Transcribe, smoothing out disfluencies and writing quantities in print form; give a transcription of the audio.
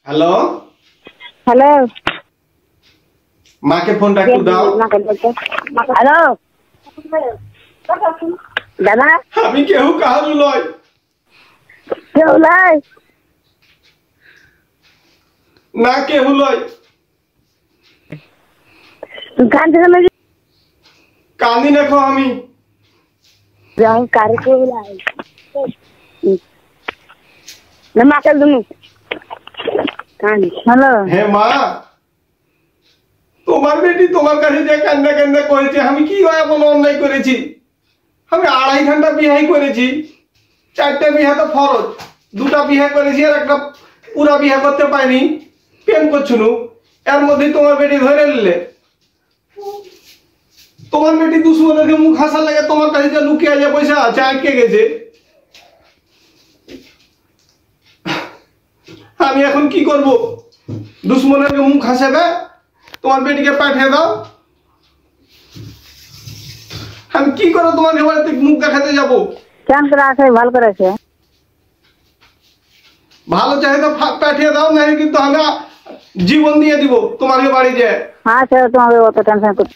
Hello hello, মাকে ফোনটা একটু দাও। হ্যালো দাদা, আমি কেউ কাহারু লয়। কেউ নাই? না কেউ লয়। কান্দে নাকি? কান্দি দেখো আমি। যাও কারে কেউ নাই না, মাকে তুমি কান্দি। হ্যালো, হ্যাঁ মা, তোমার বেটি তোমার কাছে যে কান্দা কান্দা করেছে, আমি কি এমন অন্যায় করেছি? আমি 2.5 ঘন্টা বিহাই করেছি, 4টা বিহা তো ফরজ, 2টা বিহা করেছি আর একটা পুরা বিহা করতে পাইনি, প্রেম করছুনু। এর মধ্যে তোমার বেটি ধরে নিলে। তোমার বেটি দুশ্মনকে মুখ হাসা লাগে, তোমার কাছে যে লুকিয়ে যে পয়সা আছে আটকে গেছে। আমি এখন কি করব? দুশ্মনের মুখ হাসাবে, তোমার বেটিকে পাঠিয়ে দাও। আমি কি করে তোমার বাড়িতে মুখ দেখাতে যাব? কেন করে আছে? ভালো করেছে। ভালো চাই তো পাঠিয়ে দাও, না কিন্তু আমি জীবন দিয়ে দিব তোমার বাড়ি যে। আচ্ছা, তোমাকে অত টেনশন করতে